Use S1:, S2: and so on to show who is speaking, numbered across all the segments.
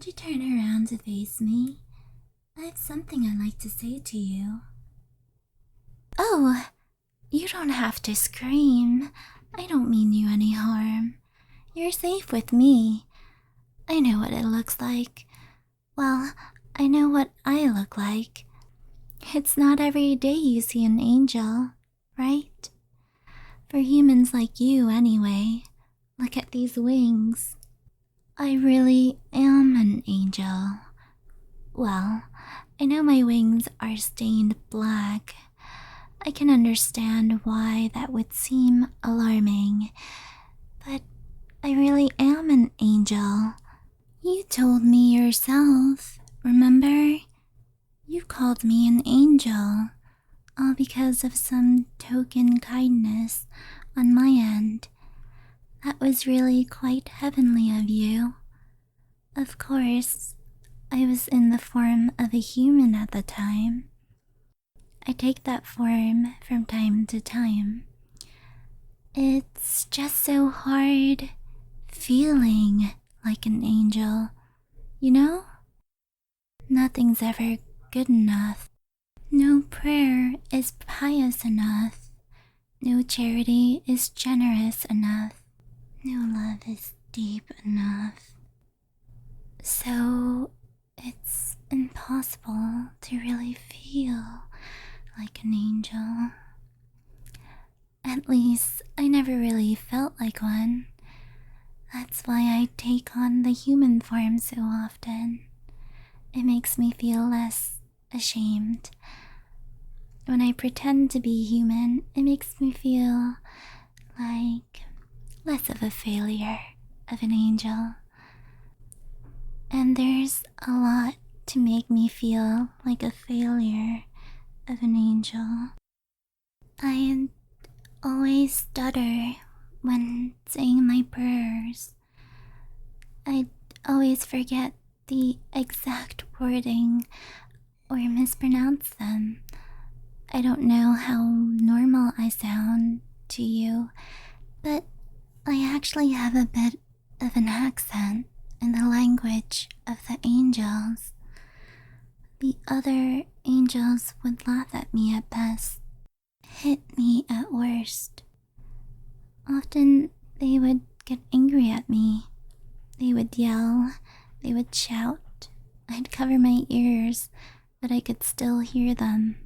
S1: Could you turn around to face me? I have something I'd like to say to you. Oh, you don't have to scream. I don't mean you any harm. You're safe with me. I know what it looks like. Well, I know what I look like. It's not every day you see an angel, right? For humans like you, anyway. Look at these wings. I really am an angel. Well, I know my wings are stained black. I can understand why that would seem alarming, but I really am an angel. You told me yourself, remember? You called me an angel, all because of some token kindness on my end. That was really quite heavenly of you. Of course, I was in the form of a human at the time. I take that form from time to time. It's just so hard feeling like an angel, you know? Nothing's ever good enough. No prayer is pious enough. No charity is generous enough. No love is deep enough. So it's impossible to really feel like an angel. At least I never really felt like one. That's why I take on the human form so often. It makes me feel less ashamed. When I pretend to be human, it makes me feel like less of a failure of an angel. And there's a lot to make me feel like a failure of an angel. I always stutter when saying my prayers. I always forget the exact wording or mispronounce them. I don't know how normal I sound to you, but I actually have a bit of an accent in the language of the angels. The other angels would laugh at me at best, hit me at worst. Often they would get angry at me. They would yell, they would shout. I'd cover my ears, but I could still hear them.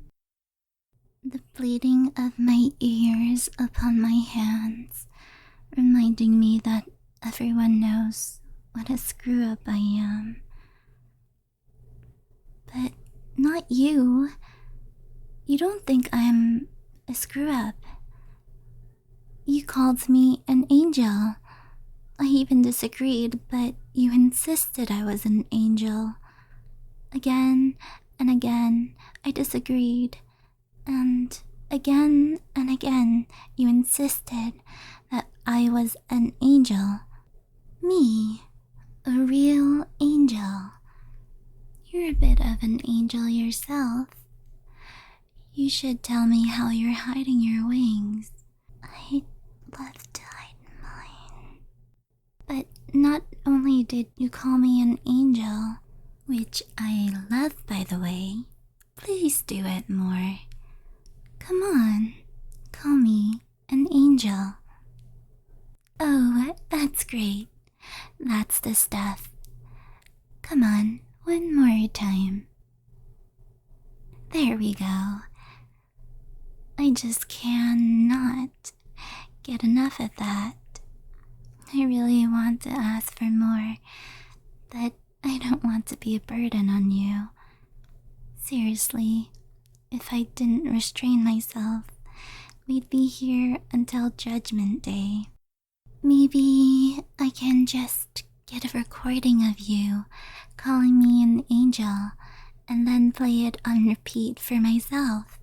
S1: The bleeding of my ears upon my hands, reminding me that everyone knows what a screw-up I am. But not you. You don't think I'm a screw-up. You called me an angel. I even disagreed, but you insisted I was an angel. Again and again, I disagreed. And again, you insisted that I was an angel. Me, a real angel. You're a bit of an angel yourself. You should tell me how you're hiding your wings. I'd love to hide mine. But not only did you call me an angel, which I love, by the way, please do it more. Come on, call me an angel. Oh, that's great. That's the stuff. Come on, one more time. There we go. I just cannot get enough of that. I really want to ask for more, but I don't want to be a burden on you. Seriously, if I didn't restrain myself, we'd be here until Judgment Day. Maybe I can just get a recording of you calling me an angel and then play it on repeat for myself.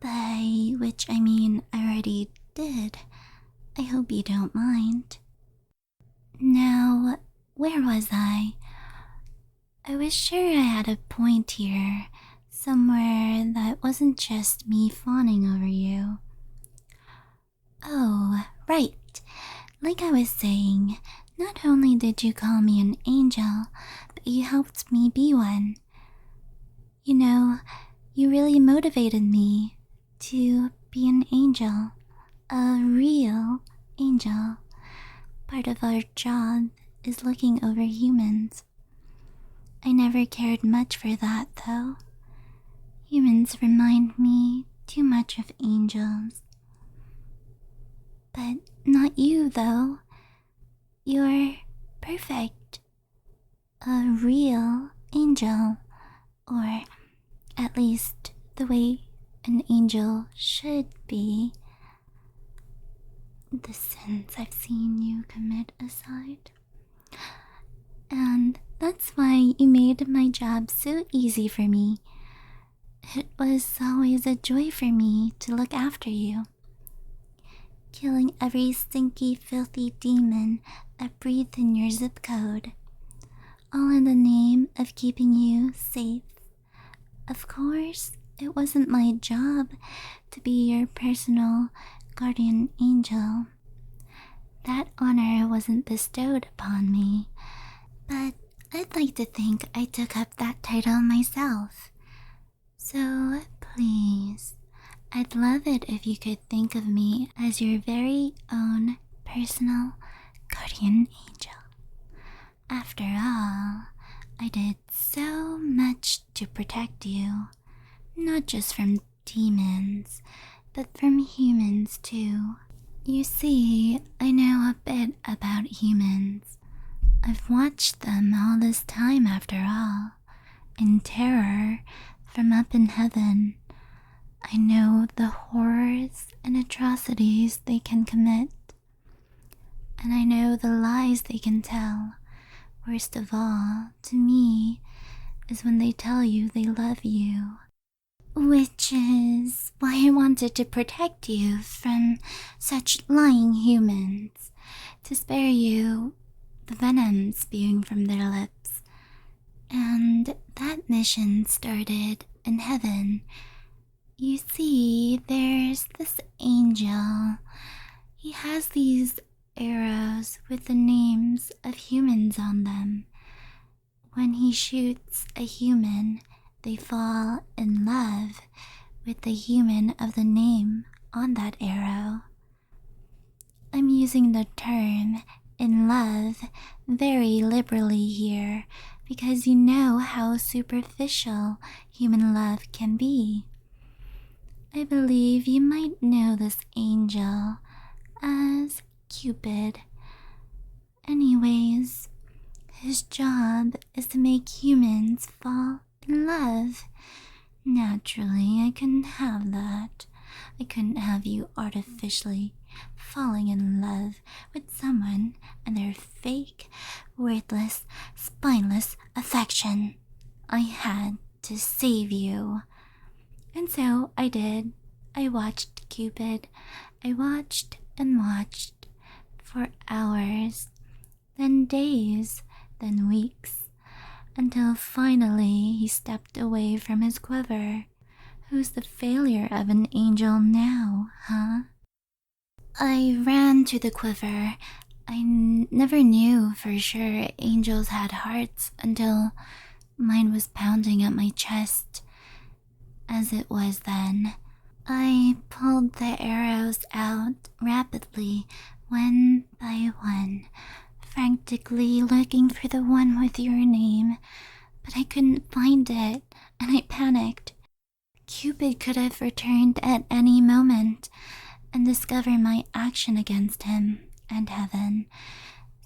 S1: By which I mean I already did. I hope you don't mind. Now, where was I? I was sure I had a point here, somewhere that wasn't just me fawning over you. Oh, right. Like I was saying, Not only did you call me an angel, but you helped me be one. You know, you really motivated me to be an angel, a real angel. Part of our job is looking over humans. I never cared much for that, though. Humans remind me too much of angels. But not you, though. You're perfect. A real angel. Or at least the way an angel should be. The sins I've seen you commit aside. And that's why you made my job so easy for me. It was always a joy for me to look after you. Killing every stinky, filthy demon that breathed in your zip code. All in the name of keeping you safe. Of course, it wasn't my job to be your personal guardian angel. That honor wasn't bestowed upon me, but I'd like to think I took up that title myself. So please, I'd love it if you could think of me as your very own personal guardian angel. After all, I did so much to protect you, not just from demons, but from humans too. You see, I know a bit about humans. I've watched them all this time after all, in terror from up in heaven. I know the horrors and atrocities they can commit. And I know the lies they can tell. Worst of all, to me, is when they tell you they love you. Which is why I wanted to protect you from such lying humans, to spare you the venom spewing from their lips. And that mission started in heaven. You see, there's this angel. He has these arrows with the names of humans on them. When he shoots a human, they fall in love with the human of the name on that arrow. I'm using the term in love very liberally here because you know how superficial human love can be. I believe you might know this angel as Cupid. Anyways, his job is to make humans fall in love. Naturally, I couldn't have that. I couldn't have you artificially falling in love with someone and their fake, worthless, spineless affection. I had to save you. And so I did. I watched Cupid. I watched and watched for hours, then days, then weeks, until finally he stepped away from his quiver. Who's the failure of an angel now, huh? I ran to the quiver. I never knew for sure angels had hearts until mine was pounding at my chest, as it was then. I pulled the arrows out rapidly, one by one, frantically looking for the one with your name, but I couldn't find it, and I panicked. Cupid could have returned at any moment and discover my action against him and heaven,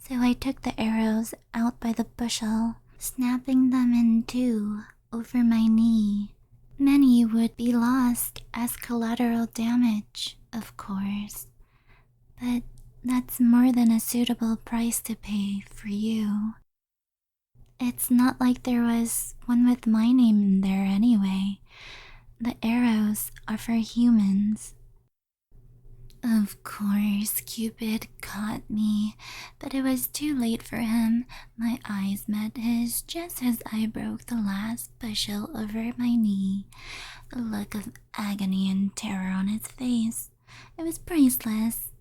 S1: so I took the arrows out by the bushel, snapping them in two over my knee. Many would be lost as collateral damage, of course, but that's more than a suitable price to pay for you. It's not like there was one with my name in there anyway. The arrows are for humans. Of course, Cupid caught me, but it was too late for him. My eyes met his just as I broke the last bushel over my knee. The look of agony and terror on his face. It was priceless.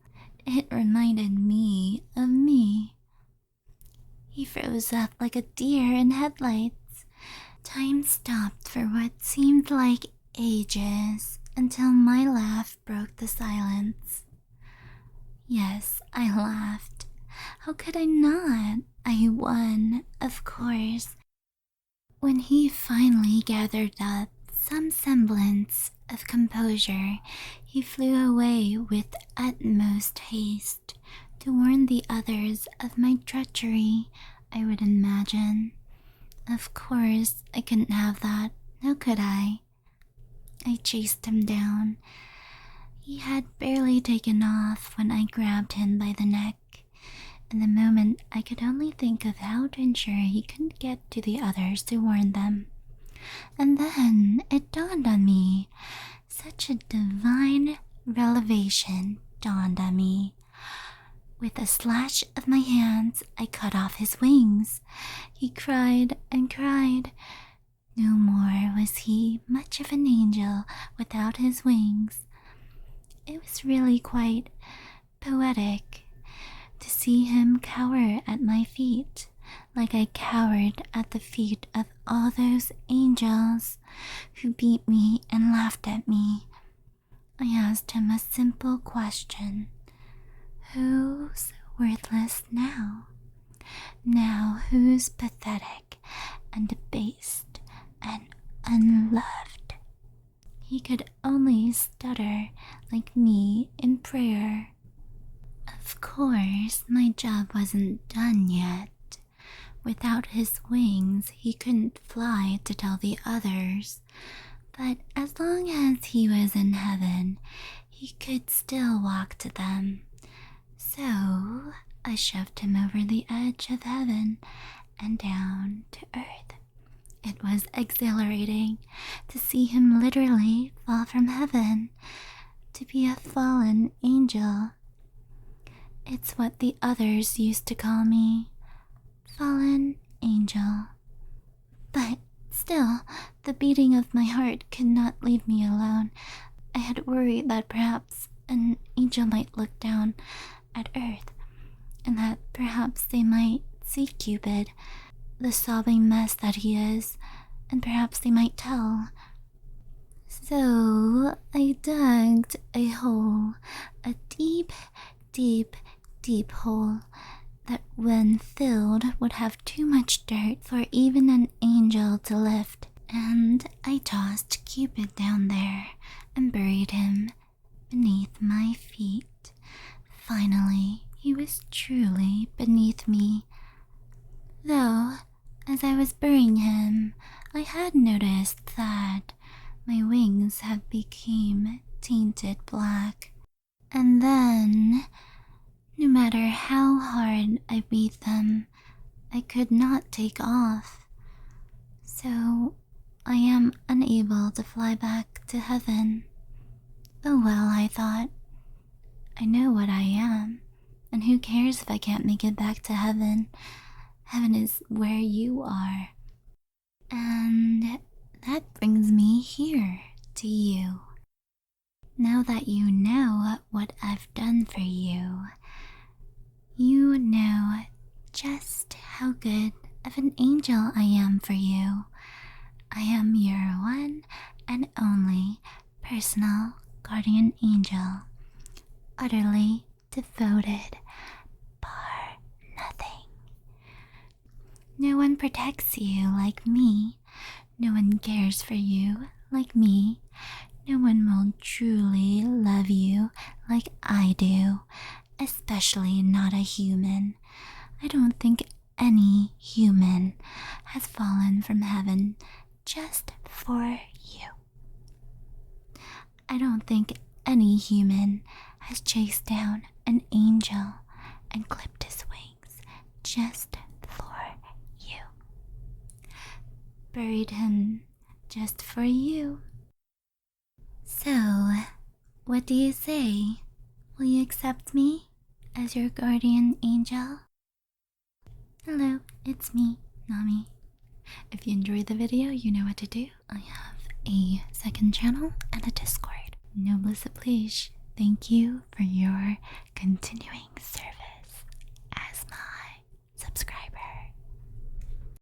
S1: It reminded me of me. He froze up like a deer in headlights. Time stopped for what seemed like ages until my laugh broke the silence. Yes, I laughed. How could I not? I won, of course. When he finally gathered up some semblance of composure, he flew away with utmost haste to warn the others of my treachery, I would imagine. Of course, I couldn't have that, how could I? I chased him down. He had barely taken off when I grabbed him by the neck. In the moment, I could only think of how to ensure he couldn't get to the others to warn them. And then it dawned on me. Such a divine revelation dawned on me. With a slash of my hands, I cut off his wings. He cried and cried. No more was he much of an angel without his wings. It was really quite poetic to see him cower at my feet, like I cowered at the feet of all those angels who beat me and laughed at me. I asked him a simple question. Who's worthless now? Now who's pathetic and debased and unloved? He could only stutter like me in prayer. Of course, my job wasn't done yet. Without his wings, he couldn't fly to tell the others. But as long as he was in heaven, he could still walk to them. So I shoved him over the edge of heaven and down to earth. It was exhilarating to see him literally fall from heaven, to be a fallen angel. It's what the others used to call me, fallen angel. But still, the beating of my heart could not leave me alone. I had worried that perhaps an angel might look down at earth, and that perhaps they might see Cupid, the sobbing mess that he is, and perhaps they might tell. So I dug a hole, a deep, deep, deep hole that when filled would have too much dirt for even an angel to lift, and I tossed Cupid down there and buried him beneath my feet. Finally, he was truly beneath me. Though, as I was burying him, I had noticed that my wings had become tainted black. And then, no matter how hard I beat them, I could not take off. So I am unable to fly back to heaven. Oh well, I thought. I know what I am, and who cares if I can't make it back to heaven? Heaven is where you are. And that brings me here to you. Now that you know what I've done for you, you know just how good of an angel I am for you. I am your one and only personal guardian angel, utterly devoted, bar nothing. No one protects you like me. No one cares for you like me. No one will truly love you like I do, especially not a human. I don't think any human has fallen from heaven just for you. I don't think any human has chased down an angel and clipped his wings just for you. Buried him just for you. So, what do you say? Will you accept me as your guardian angel? Hello, it's me, Nami. If you enjoyed the video, you know what to do. I have a second channel and a Discord. 𝗷𝗶𝗶𝗹𝘀. Thank you for your continuing service.